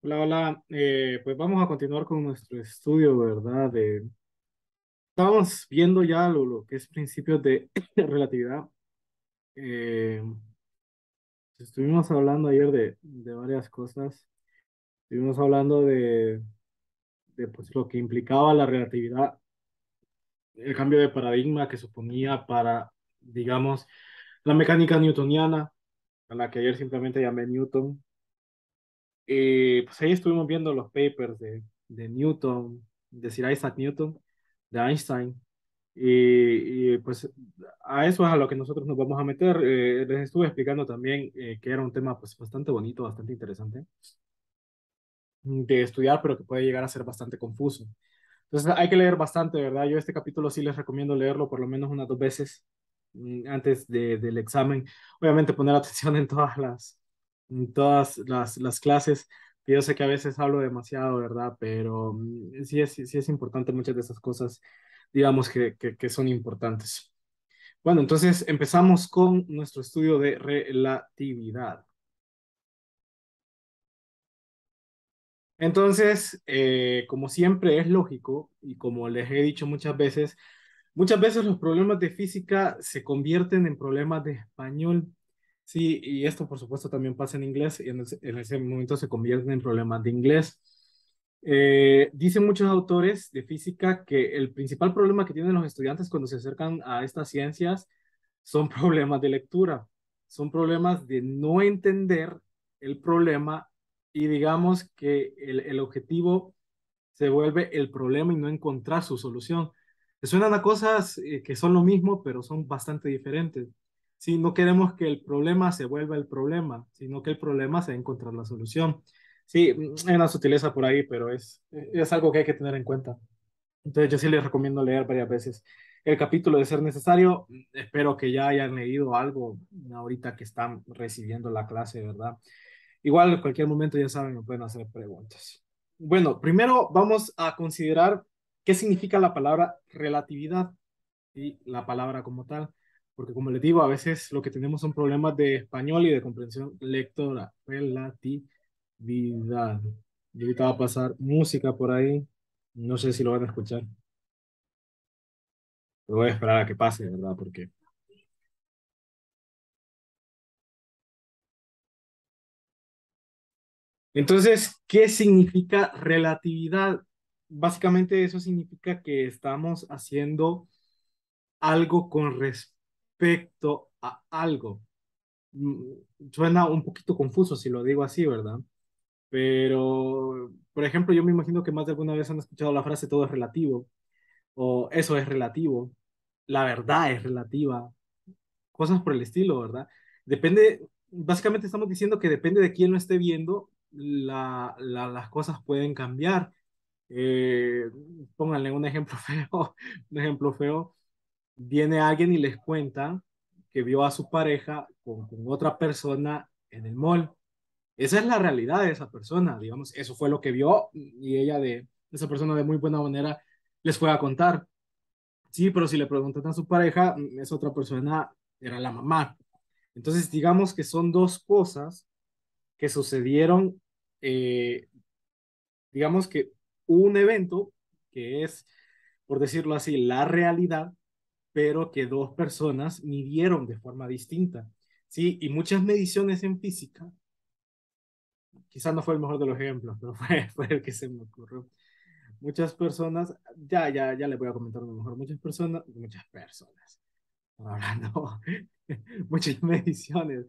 Hola, hola. Pues vamos a continuar con nuestro estudio, ¿verdad? Estamos viendo ya lo que es principios de relatividad. Eh, Estuvimos hablando ayer de varias cosas. Estuvimos hablando de pues, lo que implicaba la relatividad, el cambio de paradigma que suponía para, digamos, la mecánica newtoniana, a la que ayer simplemente llamé Newton. Pues ahí estuvimos viendo los papers de Newton, de Sir Isaac Newton, de Einstein. Pues a eso es a lo que nosotros nos vamos a meter. Les estuve explicando también que era un tema pues bastante bonito, bastante interesante de estudiar, pero que puede llegar a ser bastante confuso. Entonces hay que leer bastante, ¿verdad? Yo este capítulo sí les recomiendo leerlo por lo menos unas 2 veces antes del examen. Obviamente poner atención en todas las clases, que yo sé que a veces hablo demasiado, ¿verdad? Pero sí es importante muchas de esas cosas, digamos que son importantes. Bueno, entonces empezamos con nuestro estudio de relatividad. Entonces, como siempre es lógico y como les he dicho muchas veces los problemas de física se convierten en problemas de español. Sí, y esto por supuesto también pasa en inglés y en ese momento se convierten en problemas de inglés. Dicen muchos autores de física que el principal problema que tienen los estudiantes cuando se acercan a estas ciencias son problemas de lectura, son problemas de no entender el problema y digamos que el objetivo se vuelve el problema y no encontrar su solución. Te suenan a cosas que son lo mismo, pero son bastante diferentes. Si no queremos que el problema se vuelva el problema, sino que el problema sea encontrar la solución. Sí, hay una sutileza por ahí, pero es algo que hay que tener en cuenta. Entonces yo sí les recomiendo leer varias veces el capítulo de ser necesario. Espero que ya hayan leído algo ahorita que están recibiendo la clase, ¿verdad? Igual en cualquier momento ya saben, me pueden hacer preguntas. Bueno, primero vamos a considerar qué significa la palabra relatividad y la palabra como tal, porque como les digo, a veces lo que tenemos son problemas de español y de comprensión lectora. Relatividad. Y ahorita va a pasar música por ahí, no sé si lo van a escuchar, pero voy a esperar a que pase, ¿verdad? Porque entonces, ¿qué significa relatividad? Básicamente eso significa que estamos haciendo algo con respecto a algo. Mm, Suena un poquito confuso si lo digo así, ¿verdad? Pero, por ejemplo, yo me imagino que más de alguna vez han escuchado la frase todo es relativo, o eso es relativo, la verdad es relativa, cosas por el estilo, ¿verdad? Depende, básicamente estamos diciendo que depende de quién lo esté viendo, las cosas pueden cambiar. Eh, Pónganle un ejemplo feo, un ejemplo feo. Viene alguien y les cuenta que vio a su pareja con otra persona en el mall. Esa es la realidad de esa persona, digamos, eso fue lo que vio y esa persona de muy buena manera les fue a contar. Sí, pero si le preguntan a su pareja, esa otra persona era la mamá. Entonces, digamos que son dos cosas que sucedieron, eh, digamos que hubo un evento que es, por decirlo así, la realidad, pero que dos personas midieron de forma distinta. Sí, y muchas mediciones en física, quizás no fue el mejor de los ejemplos, pero fue el que se me ocurrió. Muchas personas, ya les voy a comentar lo mejor, muchas personas, hablando, muchas mediciones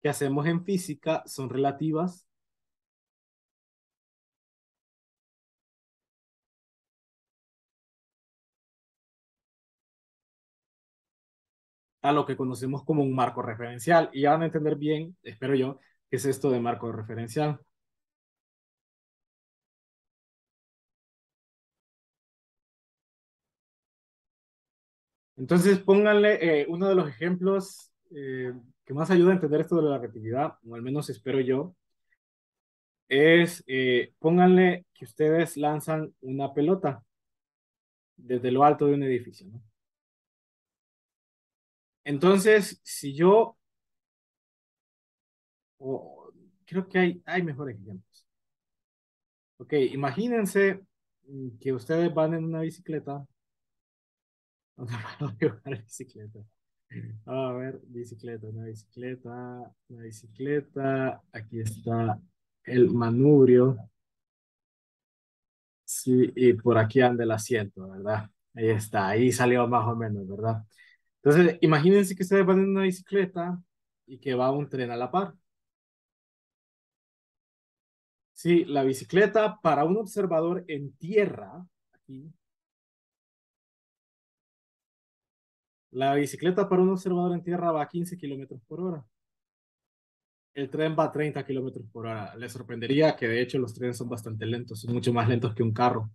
que hacemos en física son relativas a lo que conocemos como un marco referencial. Y ya van a entender bien, espero yo, qué es esto de marco referencial. Entonces, pónganle uno de los ejemplos que más ayuda a entender esto de la relatividad, o al menos espero yo, es pónganle que ustedes lanzan una pelota desde lo alto de un edificio, ¿no? Entonces, si yo O creo que hay mejores ejemplos. Ok, imagínense que ustedes van en una bicicleta. Voy a jugar bicicleta. A ver, bicicleta, una bicicleta. Aquí está el manubrio. Sí, y por aquí anda el asiento, ¿verdad? Ahí está, ahí salió más o menos, ¿verdad? Entonces, imagínense que ustedes van en una bicicleta y que va un tren a la par. Sí, la bicicleta para un observador en tierra, aquí, la bicicleta para un observador en tierra va a 15 kilómetros por hora. El tren va a 30 kilómetros por hora. Les sorprendería que de hecho los trenes son bastante lentos, son mucho más lentos que un carro.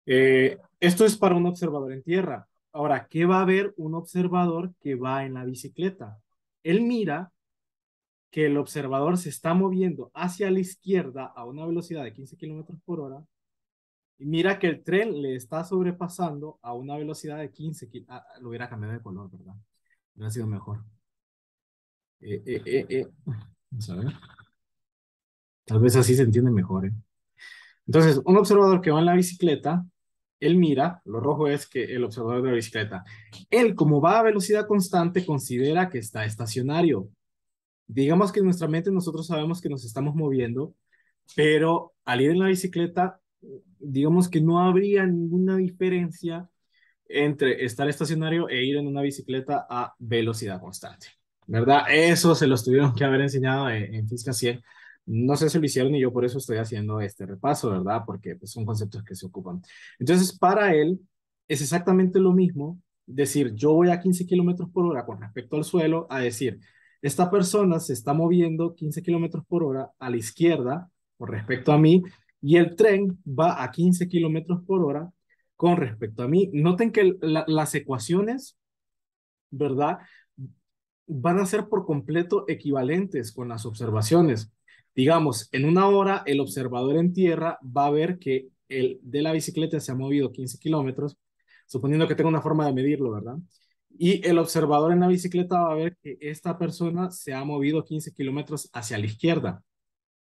Esto es para un observador en tierra. Ahora, ¿qué va a ver un observador que va en la bicicleta? Él mira que el observador se está moviendo hacia la izquierda a una velocidad de 15 kilómetros por hora y mira que el tren le está sobrepasando a una velocidad de 15 kilómetros. Lo hubiera cambiado de color, ¿verdad? Hubiera sido mejor. Vamos a ver. Tal vez así se entiende mejor, ¿eh? Entonces, un observador que va en la bicicleta, él mira, lo rojo es que el observador de la bicicleta, él como va a velocidad constante considera que está estacionario. Digamos que en nuestra mente nosotros sabemos que nos estamos moviendo, pero al ir en la bicicleta, digamos que no habría ninguna diferencia entre estar estacionario e ir en una bicicleta a velocidad constante, ¿verdad? Eso se los tuvieron que haber enseñado en Física 100. No sé si lo hicieron y yo por eso estoy haciendo este repaso, ¿verdad? Porque pues, son conceptos que se ocupan. Entonces, para él es exactamente lo mismo decir yo voy a 15 kilómetros por hora con respecto al suelo, a decir esta persona se está moviendo 15 kilómetros por hora a la izquierda con respecto a mí y el tren va a 15 kilómetros por hora con respecto a mí. Noten que las ecuaciones, ¿verdad? Van a ser por completo equivalentes con las observaciones. Digamos, en una hora el observador en tierra va a ver que el de la bicicleta se ha movido 15 kilómetros, suponiendo que tenga una forma de medirlo, ¿verdad? Y el observador en la bicicleta va a ver que esta persona se ha movido 15 kilómetros hacia la izquierda.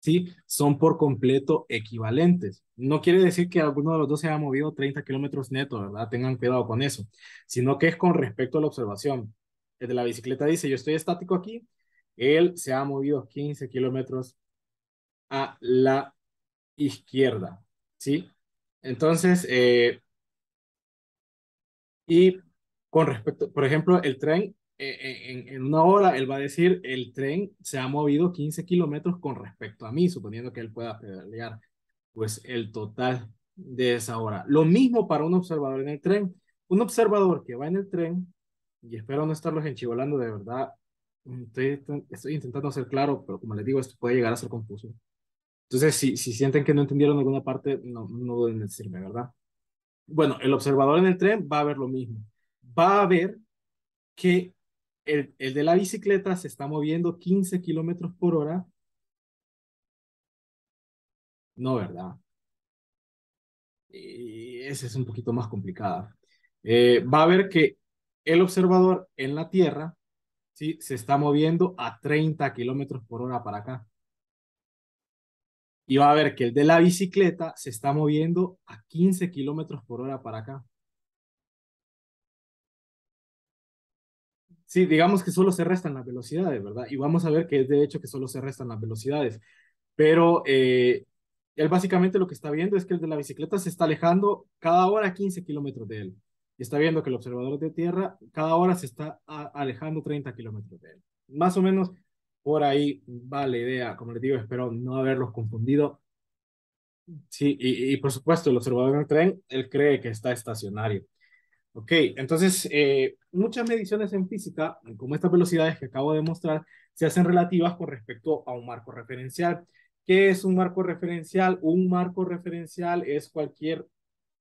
¿Sí? Son por completo equivalentes. No quiere decir que alguno de los dos se haya movido 30 kilómetros neto, ¿verdad? Tengan cuidado con eso, sino que es con respecto a la observación. El de la bicicleta dice, yo estoy estático aquí, él se ha movido 15 kilómetros a la izquierda, ¿sí? Entonces, y con respecto, por ejemplo, el tren, en una hora, él va a decir, el tren se ha movido 15 kilómetros con respecto a mí, suponiendo que él pueda pedalear, pues el total de esa hora. Lo mismo para un observador en el tren. Un observador que va en el tren, y espero no estarlos enchivolando de verdad, estoy intentando ser claro, pero como les digo, esto puede llegar a ser confuso. Entonces, si sienten que no entendieron alguna parte, no deben decirme, ¿verdad? Bueno, el observador en el tren va a ver lo mismo. Va a ver que el de la bicicleta se está moviendo 15 kilómetros por hora. No, ¿verdad? Y esa es un poquito más complicada. Va a ver que el observador en la Tierra, ¿sí? Se está moviendo a 30 kilómetros por hora para acá. Y va a ver que el de la bicicleta se está moviendo a 15 kilómetros por hora para acá. Sí, digamos que solo se restan las velocidades, ¿verdad? Y vamos a ver que es de hecho que solo se restan las velocidades. Pero él básicamente lo que está viendo es que el de la bicicleta se está alejando cada hora 15 kilómetros de él. Y está viendo que el observador de tierra cada hora se está alejando 30 kilómetros de él. Más o menos por ahí va la idea. Como les digo, espero no haberlos confundido. Sí, y por supuesto, el observador del tren, él cree que está estacionario. Ok, entonces muchas mediciones en física, como estas velocidades que acabo de mostrar, se hacen relativas con respecto a un marco referencial. ¿Qué es un marco referencial? Un marco referencial es cualquier,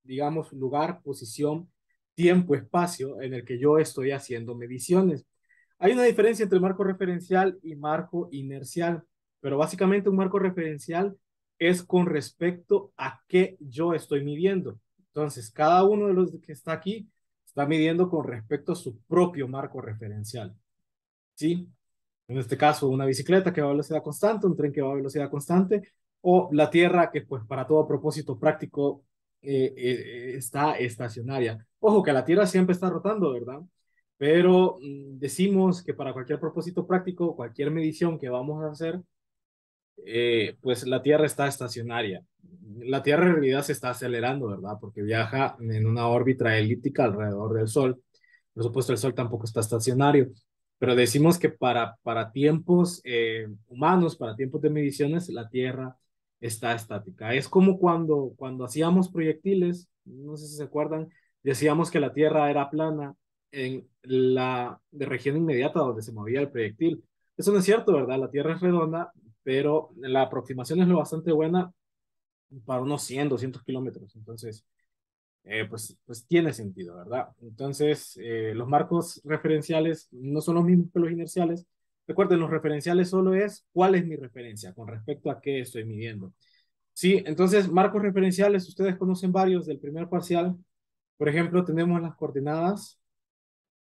digamos, lugar, posición, tiempo, espacio en el que yo estoy haciendo mediciones. Hay una diferencia entre marco referencial y marco inercial, pero básicamente un marco referencial es con respecto a qué yo estoy midiendo. Entonces, cada uno de los que está aquí está midiendo con respecto a su propio marco referencial. ¿Sí? En este caso, una bicicleta que va a velocidad constante, un tren que va a velocidad constante, o la Tierra que, pues, para todo propósito práctico está estacionaria. Ojo, que la Tierra siempre está rotando, ¿verdad? Pero decimos que para cualquier propósito práctico, cualquier medición que vamos a hacer, pues la Tierra está estacionaria. La Tierra en realidad se está acelerando, ¿verdad? Porque viaja en una órbita elíptica alrededor del Sol. Por supuesto, el Sol tampoco está estacionario, pero decimos que para tiempos humanos, para tiempos de mediciones, la Tierra está estática. Es como cuando hacíamos proyectiles, no sé si se acuerdan, decíamos que la Tierra era plana en la de región inmediata donde se movía el proyectil. Eso no es cierto, ¿verdad? La Tierra es redonda, pero la aproximación es lo bastante buena para unos 100, 200 kilómetros. Entonces, pues tiene sentido, ¿verdad? Entonces, los marcos referenciales no son los mismos que los inerciales. Recuerden, los referenciales solo es cuál es mi referencia con respecto a qué estoy midiendo. Sí, entonces, marcos referenciales, ustedes conocen varios del primer parcial. Por ejemplo, tenemos las coordenadas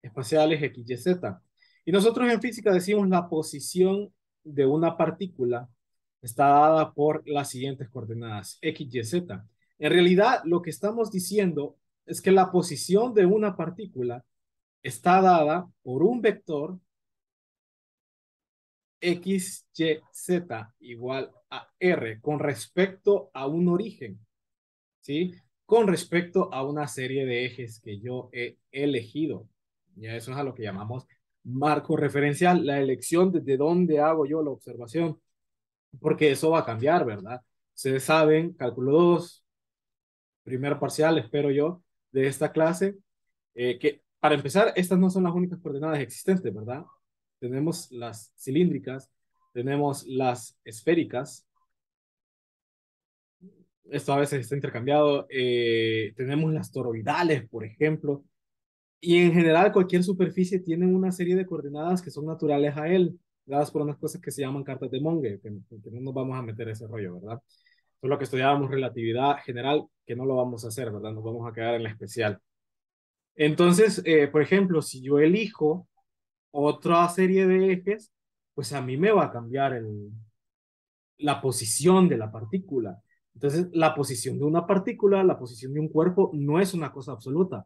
espaciales X, Y, Z. Y nosotros en física decimos la posición de una partícula está dada por las siguientes coordenadas, X, Y, Z. En realidad, lo que estamos diciendo es que la posición de una partícula está dada por un vector X, Y, Z igual a R con respecto a un origen, ¿sí? Con respecto a una serie de ejes que yo he elegido. Ya eso es a lo que llamamos marco referencial, la elección desde dónde hago yo la observación, porque eso va a cambiar, ¿verdad? Ustedes saben, cálculo 2 primer parcial, espero yo, de esta clase, que para empezar, estas no son las únicas coordenadas existentes, ¿verdad? Tenemos las cilíndricas, tenemos las esféricas, esto a veces está intercambiado, tenemos las toroidales, por ejemplo, y en general cualquier superficie tiene una serie de coordenadas que son naturales a él, dadas por unas cosas que se llaman cartas de Monge, que no nos vamos a meter ese rollo, ¿verdad? Solo que estudiábamos relatividad general, que no lo vamos a hacer, ¿verdad? Nos vamos a quedar en la especial. Entonces, por ejemplo, si yo elijo otra serie de ejes, pues a mí me va a cambiar la posición de la partícula. Entonces, la posición de una partícula, la posición de un cuerpo, no es una cosa absoluta.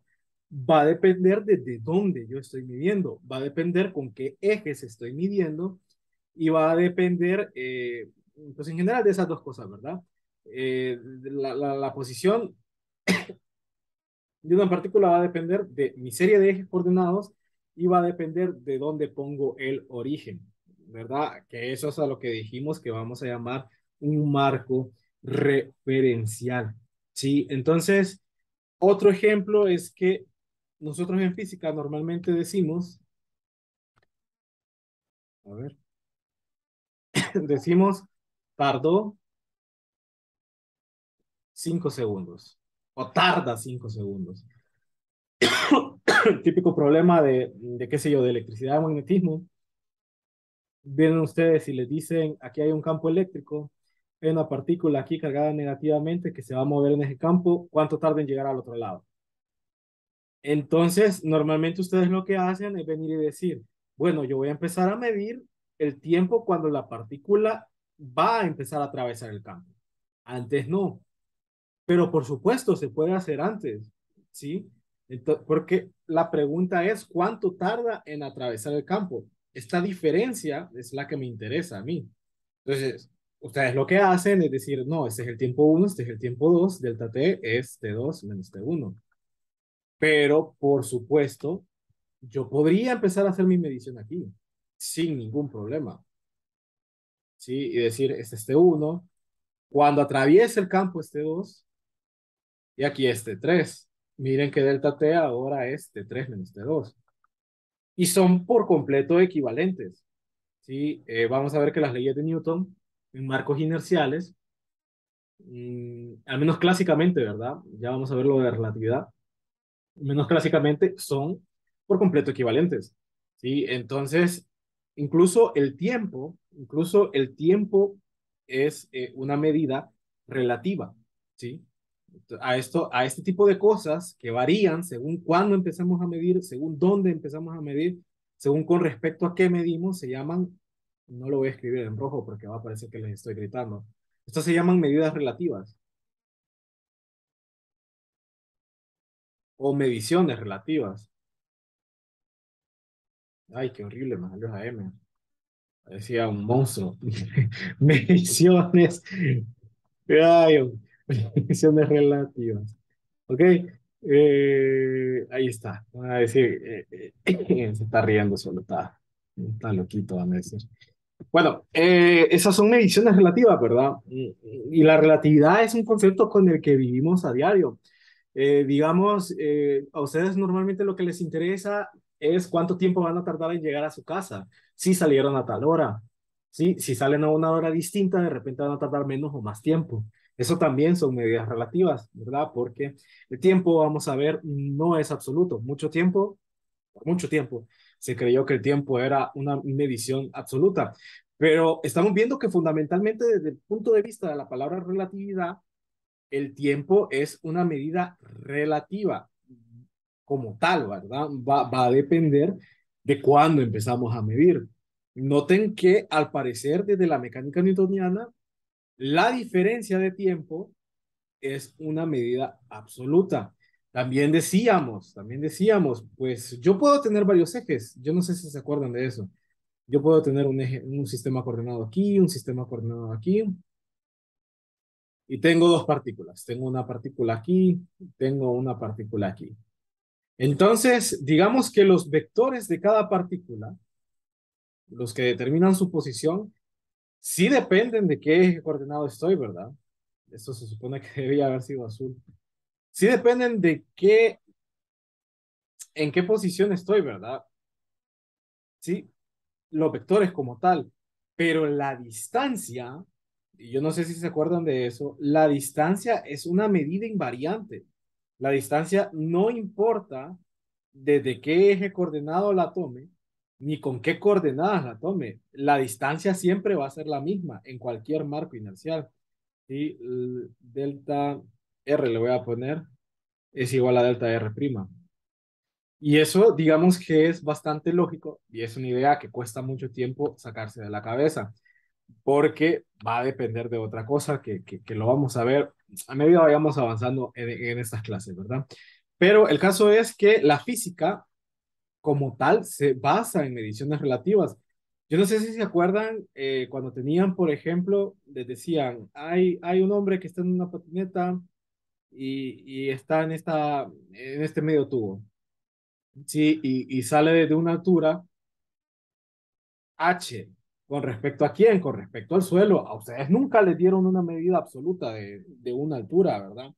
Va a depender de dónde yo estoy midiendo, va a depender con qué ejes estoy midiendo y va a depender, pues en general, de esas dos cosas, ¿verdad? La posición de una partícula va a depender de mi serie de ejes coordenados y va a depender de dónde pongo el origen, ¿verdad? Que eso es a lo que dijimos que vamos a llamar un marco referencial, ¿sí? Entonces, otro ejemplo es que nosotros en física normalmente decimos, a ver, decimos, tardó 5 segundos o tarda 5 segundos. El típico problema qué sé yo, de electricidad o magnetismo. Vienen ustedes y les dicen, aquí hay un campo eléctrico, hay una partícula aquí cargada negativamente que se va a mover en ese campo, ¿cuánto tarda en llegar al otro lado? Entonces, normalmente ustedes lo que hacen es venir y decir, bueno, yo voy a empezar a medir el tiempo cuando la partícula va a empezar a atravesar el campo. Antes no, pero por supuesto se puede hacer antes, ¿sí? Entonces, porque la pregunta es, ¿cuánto tarda en atravesar el campo? Esta diferencia es la que me interesa a mí. Entonces, ustedes lo que hacen es decir, no, este es el tiempo uno, este es el tiempo 2, delta t es t2 menos t1. Pero, por supuesto, yo podría empezar a hacer mi medición aquí, sin ningún problema, ¿sí? Y decir, este es t1, cuando atraviese el campo es t2, y aquí es t3. Miren que delta t ahora es t3 menos t2. Y son por completo equivalentes, ¿sí? Vamos a ver que las leyes de Newton en marcos inerciales al menos clásicamente, ¿verdad? Ya vamos a ver lo de relatividad. Al menos clásicamente son por completo equivalentes, ¿sí? Entonces, incluso el tiempo es una medida relativa, ¿sí? A este tipo de cosas que varían según cuándo empezamos a medir, según dónde empezamos a medir, según con respecto a qué medimos, se llaman No lo voy a escribir en rojo porque va a parecer que les estoy gritando. Estas se llaman medidas relativas o mediciones relativas. Ay, qué horrible, me salió esa M. Parecía un monstruo. Mediciones. Ay, mediciones relativas. ¿Ok? Ahí está. Van a decir, se está riendo solo, está loquito, van a decir. Bueno, esas son mediciones relativas, ¿verdad? Y la relatividad es un concepto con el que vivimos a diario. Digamos, a ustedes normalmente lo que les interesa es cuánto tiempo van a tardar en llegar a su casa, si salieron a tal hora, ¿sí? Si salen a una hora distinta, de repente van a tardar menos o más tiempo. Eso también son medidas relativas, ¿verdad? Porque el tiempo, vamos a ver, no es absoluto. Por mucho tiempo, se creyó que el tiempo era una medición absoluta. Pero estamos viendo que fundamentalmente desde el punto de vista de la palabra relatividad, el tiempo es una medida relativa como tal, ¿verdad? Va a depender de cuándo empezamos a medir. Noten que al parecer desde la mecánica newtoniana, la diferencia de tiempo es una medida absoluta. También decíamos, pues yo puedo tener varios ejes, yo no sé si se acuerdan de eso. Yo puedo tener un eje, un sistema coordenado aquí, un sistema coordenado aquí, y tengo dos partículas. Tengo una partícula aquí, tengo una partícula aquí. Entonces, digamos que los vectores de cada partícula, los que determinan su posición, sí dependen de qué eje coordenado estoy, ¿verdad? Esto se supone que debería haber sido azul. Sí dependen de qué, en qué posición estoy, ¿verdad? Sí, los vectores como tal. Pero la distancia, y yo no sé si se acuerdan de eso, la distancia es una medida invariante. La distancia no importa desde qué eje coordenado la tome, ni con qué coordenadas la tome. La distancia siempre va a ser la misma en cualquier marco inercial. Y delta R le voy a poner es igual a delta R prima. Y eso, digamos que es bastante lógico y es una idea que cuesta mucho tiempo sacarse de la cabeza, porque va a depender de otra cosa que lo vamos a ver a medida que vayamos avanzando en estas clases, ¿verdad? Pero el caso es que la física como tal se basa en mediciones relativas. Yo no sé si se acuerdan cuando tenían, por ejemplo, les decían, hay un hombre que está en una patineta y está en este medio tubo. Sí, y sale de una altura H. ¿Con respecto a quién? Con respecto al suelo. A ustedes nunca les dieron una medida absoluta de una altura, ¿verdad?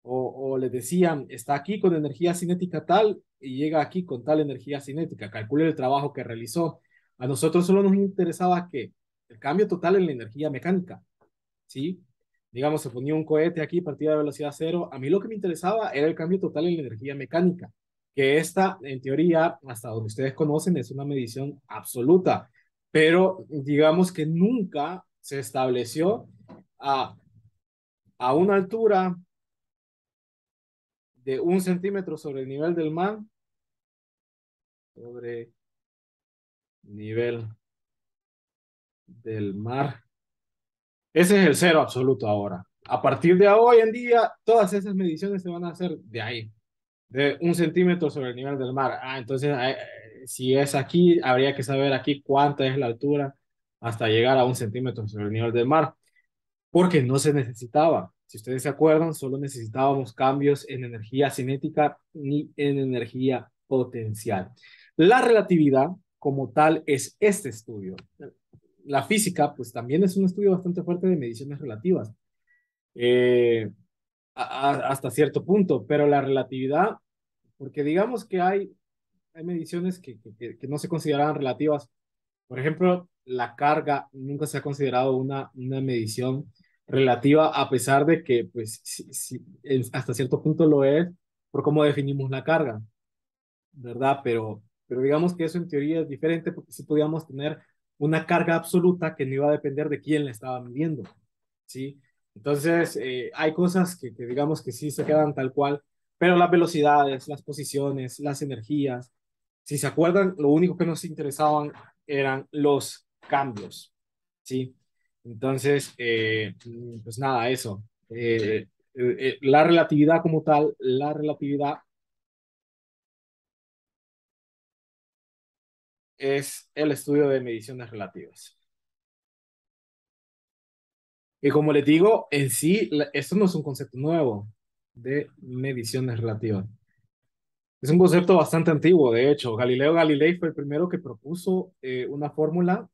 O les decían, está aquí con energía cinética tal y llega aquí con tal energía cinética. Calcule el trabajo que realizó. A nosotros solo nos interesaba que el cambio total en la energía mecánica, ¿sí? Digamos, se ponía un cohete aquí, partida de velocidad cero. A mí lo que me interesaba era el cambio total en la energía mecánica, que esta, en teoría, hasta donde ustedes conocen, es una medición absoluta, pero digamos que nunca se estableció a, a una altura de 1 centímetro sobre el nivel del mar, sobre nivel del mar. Ese es el cero absoluto ahora. A partir de hoy en día, todas esas mediciones se van a hacer de ahí, de 1 centímetro sobre el nivel del mar. Ah, entonces, si es aquí, habría que saber aquí cuánta es la altura hasta llegar a 1 centímetro sobre el nivel del mar, porque no se necesitaba. Si ustedes se acuerdan, solo necesitábamos cambios en energía cinética ni en energía potencial. La relatividad como tal es este estudio. La física, pues también es un estudio bastante fuerte de mediciones relativas, eh, hasta cierto punto, pero la relatividad, porque digamos que hay mediciones que no se consideraban relativas. Por ejemplo, la carga nunca se ha considerado una medición relativa, a pesar de que, pues, hasta cierto punto lo es por cómo definimos la carga, ¿verdad? Pero digamos que eso en teoría es diferente porque sí podíamos tener una carga absoluta que no iba a depender de quién la estaba midiendo, ¿sí? Entonces, hay cosas que digamos que sí se quedan tal cual, pero las velocidades, las posiciones, las energías, si se acuerdan, lo único que nos interesaban eran los cambios, ¿sí? Entonces, pues nada, eso. La relatividad como tal, la relatividad es el estudio de mediciones relativas. Y como les digo, en sí, esto no es un concepto nuevo de mediciones relativas. Es un concepto bastante antiguo, de hecho. Galileo Galilei fue el primero que propuso una fórmula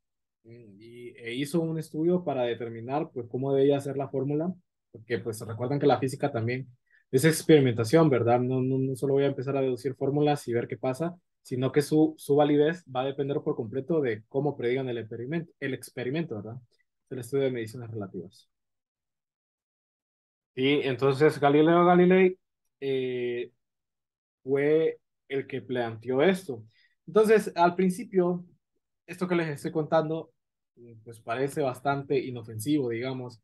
e hizo un estudio para determinar pues, cómo debía ser la fórmula, porque pues recuerdan que la física también es experimentación, ¿verdad? No solo voy a empezar a deducir fórmulas y ver qué pasa, sino que su validez va a depender por completo de cómo predigan el experimento, ¿verdad? El estudio de mediciones relativas. Y entonces Galileo Galilei eh, fue el que planteó esto. Entonces, al principio, esto que les estoy contando, pues parece bastante inofensivo, digamos,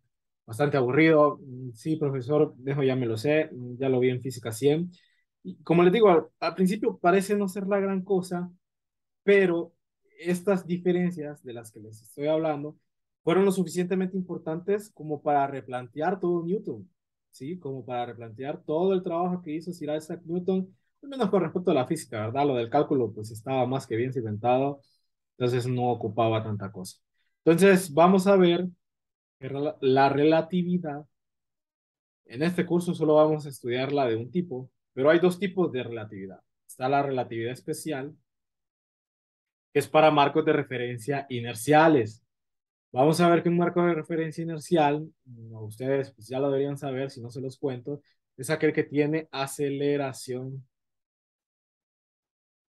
bastante aburrido. Sí, profesor, eso ya me lo sé, ya lo vi en Física 100. Y como les digo, al principio parece no ser la gran cosa, pero estas diferencias de las que les estoy hablando fueron lo suficientemente importantes como para replantear todo Newton, ¿sí? Como para replantear todo el trabajo que hizo Sir Isaac Newton, al menos con respecto a la física, ¿verdad? Lo del cálculo, pues estaba más que bien cimentado, entonces no ocupaba tanta cosa. Entonces, vamos a ver que la relatividad, en este curso solo vamos a estudiar la de un tipo, pero hay dos tipos de relatividad. Está la relatividad especial, que es para marcos de referencia inerciales. Vamos a ver que un marco de referencia inercial, ustedes pues ya lo deberían saber si no se los cuento, es aquel que tiene aceleración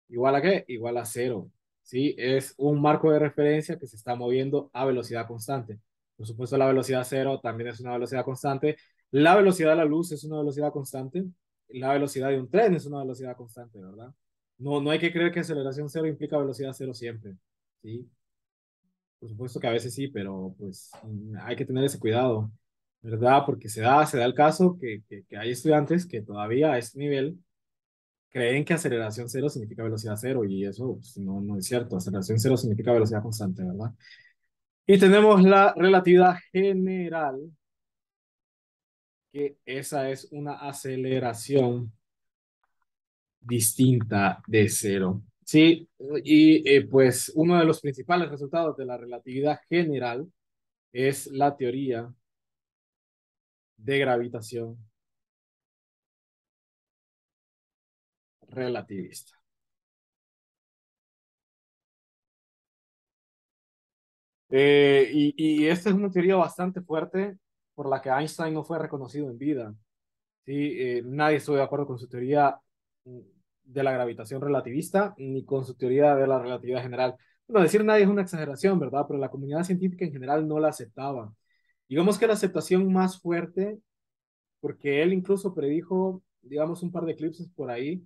igual a qué? Igual a cero. ¿Sí? Es un marco de referencia que se está moviendo a velocidad constante. Por supuesto, la velocidad cero también es una velocidad constante. La velocidad de la luz es una velocidad constante. La velocidad de un tren es una velocidad constante, ¿verdad? No hay que creer que aceleración cero implica velocidad cero siempre. ¿Sí? Por supuesto que a veces sí, pero pues hay que tener ese cuidado, ¿verdad? Porque se da el caso que hay estudiantes que todavía a este nivel creen que aceleración cero significa velocidad cero y eso pues, no es cierto. Aceleración cero significa velocidad constante, ¿verdad? Y tenemos la relatividad general, que esa es una aceleración distinta de cero. Sí, y pues uno de los principales resultados de la relatividad general es la teoría de gravitación relativista. Y esta es una teoría bastante fuerte por la que Einstein no fue reconocido en vida. ¿Sí? Nadie estuvo de acuerdo con su teoría mm, de la gravitación relativista ni con su teoría de la relatividad general. Bueno, decir nadie es una exageración, ¿verdad? Pero la comunidad científica en general no la aceptaba. Digamos que la aceptación más fuerte, porque él incluso predijo, digamos, un par de eclipses por ahí,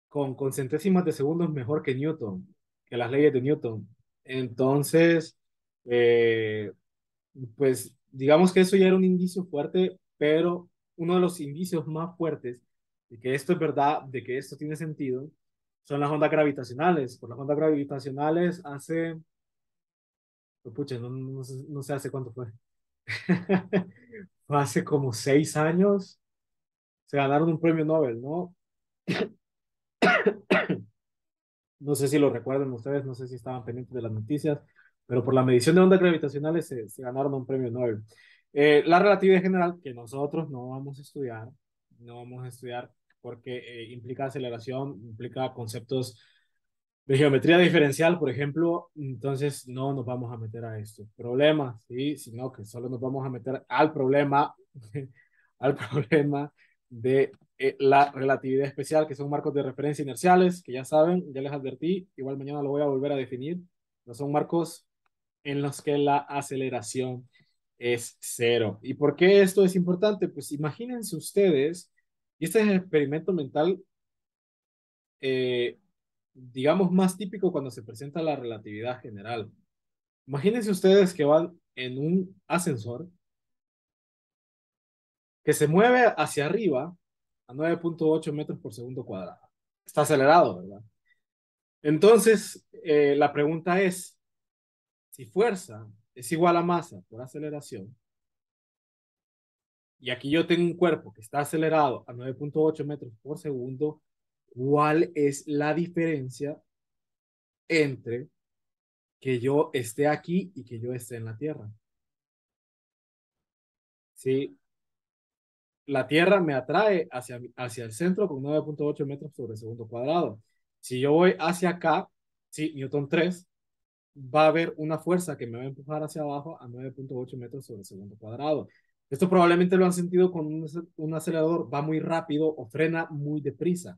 con centésimas de segundos mejor que Newton, que las leyes de Newton. Entonces, eh, pues digamos que eso ya era un indicio fuerte, pero uno de los indicios más fuertes de que esto es verdad, de que esto tiene sentido, son las ondas gravitacionales. Por las ondas gravitacionales hace, pues, pucha, no sé hace cuánto fue. Fue hace como 6 años, se ganaron un premio Nobel, ¿no? No sé si lo recuerdan ustedes, no sé si estaban pendientes de las noticias, pero por la medición de ondas gravitacionales se ganaron un premio Nobel. La relatividad general, que nosotros no vamos a estudiar, no vamos a estudiar porque implica aceleración, implica conceptos de geometría diferencial, por ejemplo, entonces no nos vamos a meter a estos problemas, ¿sí? Sino que solo nos vamos a meter al problema, al problema de la relatividad especial, que son marcos de referencia inerciales, que ya saben, ya les advertí, igual mañana lo voy a volver a definir, no son marcos en los que la aceleración es cero. ¿Y por qué esto es importante? Pues imagínense ustedes, y este es el experimento mental eh, digamos, más típico cuando se presenta la relatividad general. Imagínense ustedes que van en un ascensor que se mueve hacia arriba a 9.8 metros por segundo cuadrado. Está acelerado, ¿verdad? Entonces, la pregunta es, Si fuerza es igual a masa por aceleración, y aquí yo tengo un cuerpo que está acelerado a 9.8 metros por segundo, ¿cuál es la diferencia entre que yo esté aquí y que yo esté en la Tierra? Sí, la Tierra me atrae hacia el centro con 9.8 metros sobre segundo cuadrado. Si yo voy hacia acá, sí, Newton 3, va a haber una fuerza que me va a empujar hacia abajo a 9.8 metros sobre segundo cuadrado. Esto probablemente lo han sentido con un acelerador, va muy rápido o frena muy deprisa.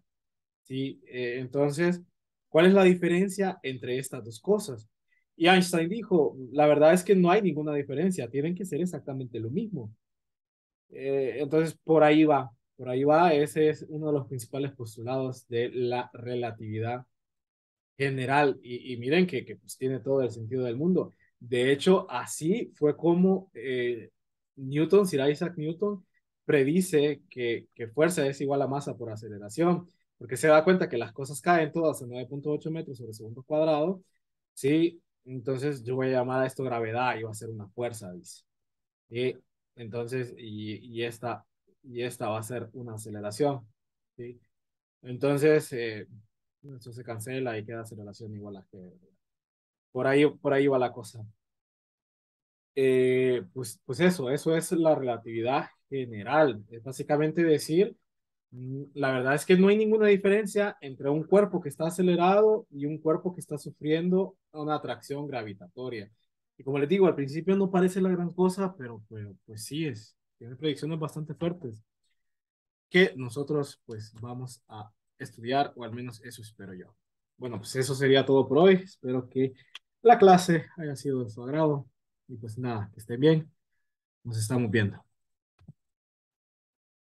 ¿Sí? Entonces, ¿cuál es la diferencia entre estas dos cosas? Y Einstein dijo, la verdad es que no hay ninguna diferencia, tienen que ser exactamente lo mismo. Entonces, por ahí va, ese es uno de los principales postulados de la relatividad general. Y miren que pues, tiene todo el sentido del mundo. De hecho, así fue como Newton, Sir Isaac Newton, predice que fuerza es igual a masa por aceleración, porque se da cuenta que las cosas caen todas a 9.8 metros sobre segundo cuadrado. Sí, entonces yo voy a llamar a esto gravedad y va a ser una fuerza, dice. Y entonces, y esta va a ser una aceleración. ¿Sí? Entonces, eso se cancela y queda aceleración igual a G. Por ahí va la cosa. Pues eso es la relatividad general. Es básicamente decir, la verdad es que no hay ninguna diferencia entre un cuerpo que está acelerado y un cuerpo que está sufriendo una atracción gravitatoria. Y como les digo, al principio no parece la gran cosa, pero pues sí es. Tiene predicciones bastante fuertes que nosotros pues vamos a estudiar, o al menos eso espero yo. Bueno, pues eso sería todo por hoy. Espero que la clase haya sido de su agrado. Y pues nada, que estén bien. Nos estamos viendo.